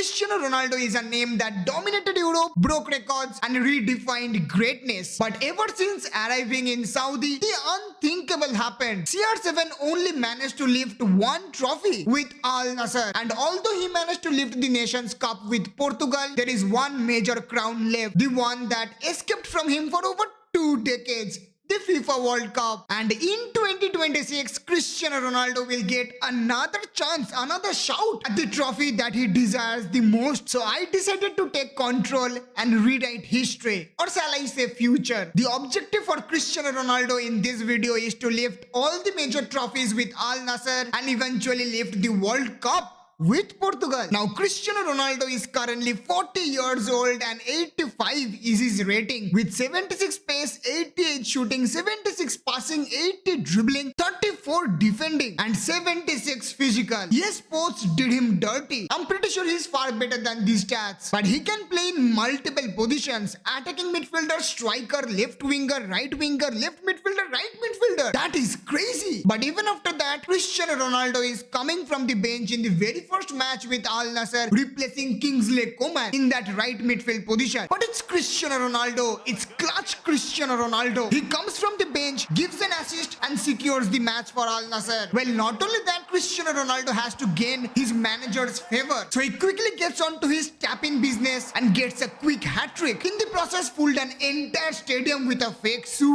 Cristiano Ronaldo is a name that dominated Europe, broke records, and redefined greatness. But ever since arriving in Saudi, the unthinkable happened. CR7 only managed to lift one trophy with Al Nassr, and although he managed to lift the Nations Cup with Portugal, there is one major crown left, the one that escaped from him for over 2 decades. The FIFA World Cup. And in 2026, Cristiano Ronaldo will get another chance, another shout at the trophy that he desires the most. So I decided to take control and rewrite history, or shall I say future. The objective for Cristiano Ronaldo in this video is to lift all the major trophies with Al Nassr and eventually lift the World Cup with Portugal. Now Cristiano Ronaldo is currently 40 years old and 85 is his rating, with 76 pace, 88 shooting, 76 passing, 80 dribbling, 34 defending and 76 physical. Yes, sports did him dirty. I'm pretty sure he's far better than these stats, but he can play in multiple positions: attacking midfielder, striker, left winger, left midfielder, right midfielder. That is crazy. But even after that, Cristiano Ronaldo is coming from the bench in the very first match with Al Nassr, replacing Kingsley Coman in that right midfield position. But it's Cristiano Ronaldo. It's clutch Cristiano Ronaldo. He comes from the bench, gives an assist and secures the match for Al Nassr. Well, not only that, Cristiano Ronaldo has to gain his manager's favor. So he quickly gets on to his tap-in business and gets a quick hat-trick. In the process, fooled an entire stadium with a fake suit.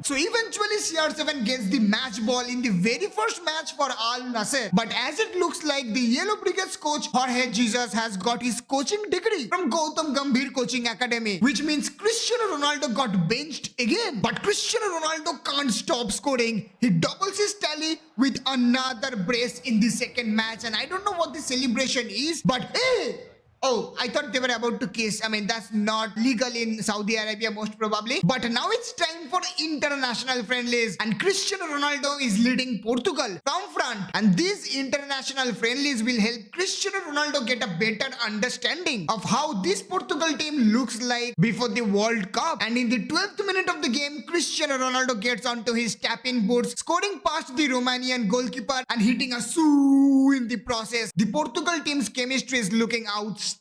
So eventually CR7 gets the match ball in the very first match for Al Nassr. But as it looks like, the Yellow Brigades coach Jorge Jesus has got his coaching degree from Gautam Gambhir Coaching Academy, which means Cristiano Ronaldo got benched again. But Cristiano Ronaldo can't stop scoring. He doubles his tally with another brace in the second match, and I don't know what the celebration is, but hey! Oh, I thought they were about to kiss. I mean, that's not legal in Saudi Arabia most probably. But now it's time for international friendlies, and Cristiano Ronaldo is leading Portugal from front. And these international friendlies will help Cristiano Ronaldo get a better understanding of how this Portugal team looks like before the World Cup. And in the 12th minute of the game, Cristiano Ronaldo gets onto his tap-in boots, scoring past the Romanian goalkeeper and hitting a soo in the process. The Portugal team's chemistry is looking outstanding.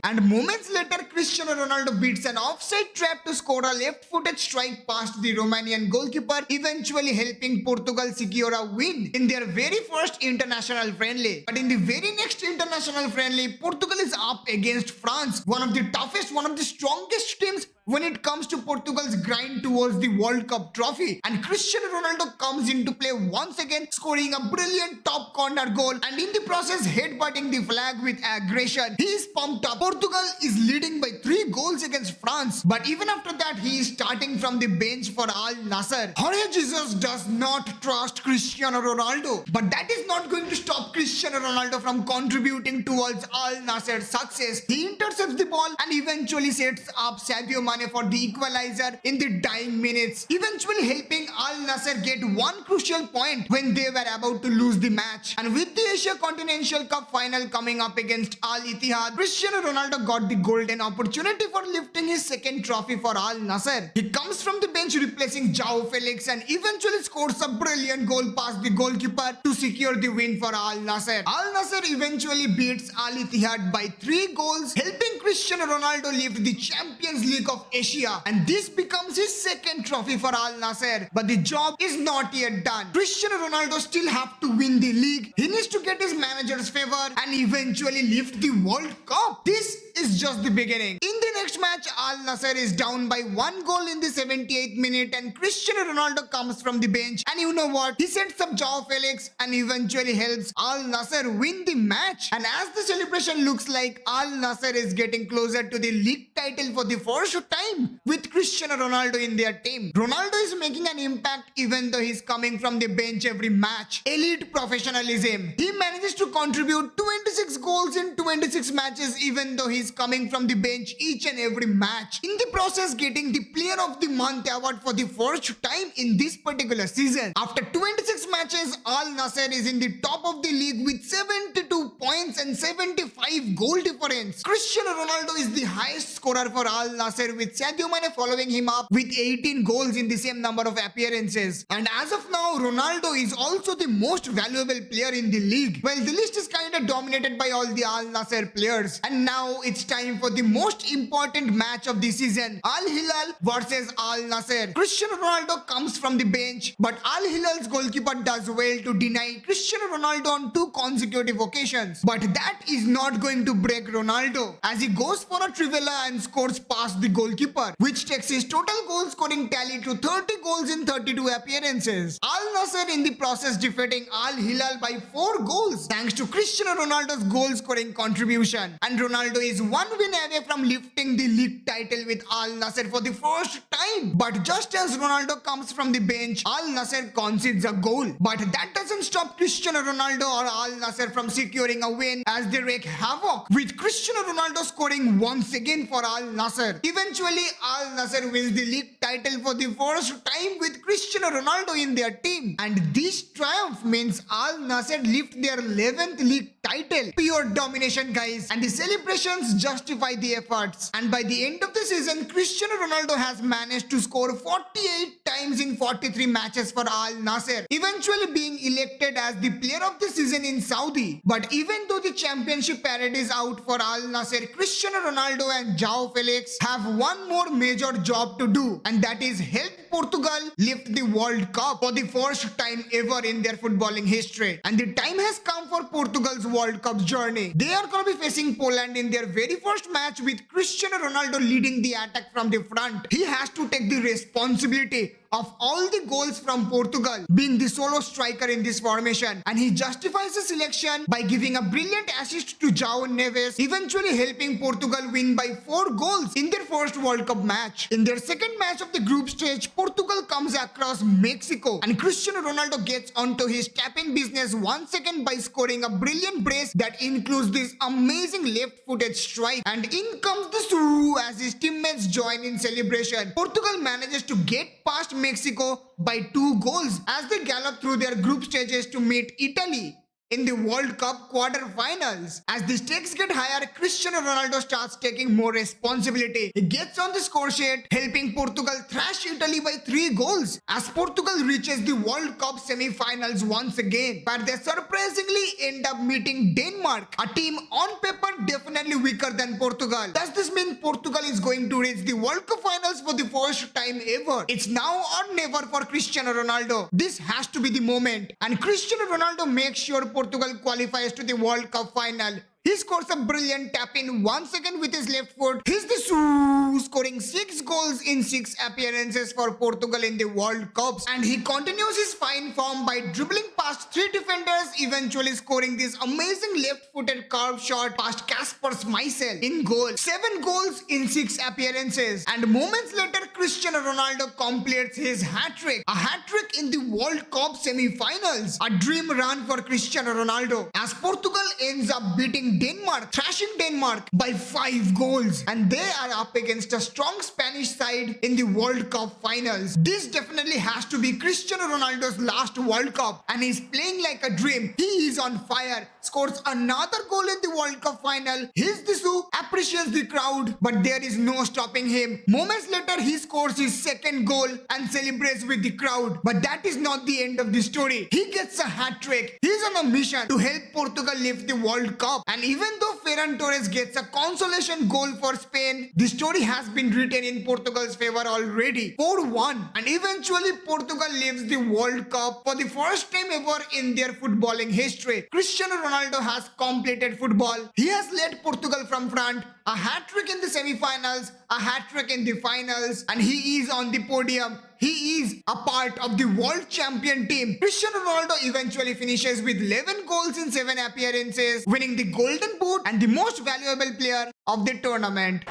And moments later, Cristiano Ronaldo beats an offside trap to score a left-footed strike past the Romanian goalkeeper, eventually helping Portugal secure a win in their very first international friendly. But in the very next international friendly, Portugal is up against France, one of the toughest, one of the strongest teams when it comes to Portugal's grind towards the World Cup trophy. And Cristiano Ronaldo comes into play once again, scoring a brilliant top corner goal and in the process headbutting the flag with aggression. He is pumped up. Portugal is leading by 3 goals against France, but even after that he is starting from the bench for Al Nassr. Jorge Jesus does not trust Cristiano Ronaldo, but that is not going to stop Cristiano Ronaldo from contributing towards Al Nassr's success. He intercepts the ball and eventually sets up Sadio Mane for the equalizer in the dying minutes, eventually helping Al Nassr get one crucial point when they were about to lose the match. And with the Asia Continental Cup final coming up against Al Ittihad, Cristiano Ronaldo got the golden opportunity for lifting his second trophy for Al Nassr. He comes from the bench replacing João Felix and eventually scores a brilliant goal past the goalkeeper to secure the win for Al Nassr. Al Nassr eventually beats Al Ittihad by 3 goals, helping Cristiano Ronaldo lift the Champions League of Asia, and this becomes his second trophy for Al Nassr. But the job is not yet done. Cristiano Ronaldo still have to win the league. He needs to get his manager's favor and eventually lift the World Cup. This is just the beginning. In the next match, Al Nassr is down by 1 goal in the 78th minute and Cristiano Ronaldo comes from the bench, and you know what? He sets up João Felix and eventually helps Al Nassr win the match. And as the celebration looks like, Al Nassr is getting closer to the league title for the first time with Cristiano Ronaldo in their team. Ronaldo is making an impact even though he's coming from the bench every match. Elite professionalism. He manages to contribute 26 goals in 26 matches even though he's coming from the bench each and every match, in the process getting the Player of the Month award for the first time in this particular season. After 26 matches, Al Nassr is in the top of the league with 72 points and 75 goal difference. Cristiano Ronaldo is the highest scorer for Al Nassr, with Sadio Mane following him up with 18 goals in the same number of appearances. And as of now, Ronaldo is also the most valuable player in the league. Well, the list is kinda dominated by all the Al Nassr players. And now it's time for the most important match of the season, Al Hilal versus Al Nassr. Cristiano Ronaldo comes from the bench, but Al Hilal's goalkeeper does well to deny Cristiano Ronaldo on 2 consecutive occasions. But that is not going to break Ronaldo, as he goes for a trivela and scores past the goalkeeper, which takes his total goal scoring tally to 30 goals in 32 appearances. Al Nassr in the process defeating Al Hilal by 4 goals thanks to Cristiano Ronaldo's goal scoring contribution. And Ronaldo is 1 win away from lifting the league title with Al Nassr for the first time. But just as Ronaldo comes from the bench, Al Nassr concedes a goal. But that doesn't stop Cristiano Ronaldo or Al Nassr from securing a win, as they wreak havoc, with Cristiano Ronaldo scoring once again for Al Nassr. Eventually, Al Nassr wins the league title for the first time with Cristiano Ronaldo in their team. And this triumph means Al Nassr lift their 11th league title. Pure domination, guys, and the celebrations justify the efforts. And by the end of the season, Cristiano Ronaldo has managed to score 48 times in 43 matches for Al Nassr, eventually being elected as the player of the season in Saudi. But even though the championship parade is out for Al Nassr, Cristiano Ronaldo and João Felix have one more major job to do, and that is help Portugal lift the World Cup for the first time ever in their footballing history. And the time has come for Portugal's World Cup journey. They are going to be facing Poland in their very first match, with Cristiano Ronaldo leading the attack from the front. He has to take the responsibility of all the goals from Portugal, being the solo striker in this formation, and he justifies the selection by giving a brilliant assist to João Neves, eventually helping Portugal win by 4 goals in their first World Cup match. In their second match of the group stage, Portugal comes across Mexico, and Cristiano Ronaldo gets onto his tapping business once again by scoring a brilliant brace that includes this amazing left-footed strike, and in comes the Suru as his teammates join in celebration. Portugal manages to get past Mexico by 2 goals as they gallop through their group stages to meet Italy in the World Cup quarter-finals. As the stakes get higher, Cristiano Ronaldo starts taking more responsibility. He gets on the score sheet, helping Portugal thrash Italy by 3 goals as Portugal reaches the World Cup semi-finals once again, where they surprisingly end up meeting Denmark, a team on paper definitely weaker than Portugal. Does this mean Portugal is going to reach the World Cup finals for the first time ever? It's now or never for Cristiano Ronaldo. This has to be the moment, and Cristiano Ronaldo makes sure Portugal qualifies to the World Cup final. He scores a brilliant tap-in once again with his left foot. He's the scoring 6 goals in 6 appearances for Portugal in the World Cups. And he continues his fine form by dribbling past 3 defenders, eventually scoring this amazing left-footed curve shot past Kasper Schmeichel in goal. 7 goals in 6 appearances. And moments later, Cristiano Ronaldo completes his hat-trick. A hat-trick in the World Cup semi-finals. A dream run for Cristiano Ronaldo, as Portugal ends up beating Denmark, thrashing Denmark by 5 goals, and they are up against a strong Spanish side in the World Cup finals. This definitely has to be Cristiano Ronaldo's last World Cup, and he's playing like a dream. He is on fire, scores another goal in the World Cup final. His Disu appreciates the crowd, but there is no stopping him. Moments later, he scores his 2nd goal and celebrates with the crowd. But that is not the end of the story. He gets a hat-trick. He's on a mission to help Portugal lift the World Cup, and even though Ferran Torres gets a consolation goal for Spain, the story has been written in Portugal's favor already, 4-1, and eventually Portugal lifts the World Cup for the first time ever in their footballing history. Cristiano Ronaldo has completed football. He has led Portugal from front, a hat-trick in the semi-finals, a hat-trick in the finals, and he is on the podium. He is a part of the world champion team. Cristiano Ronaldo eventually finishes with 11 goals in 7 appearances, winning the Golden Boot and the most valuable player of the tournament.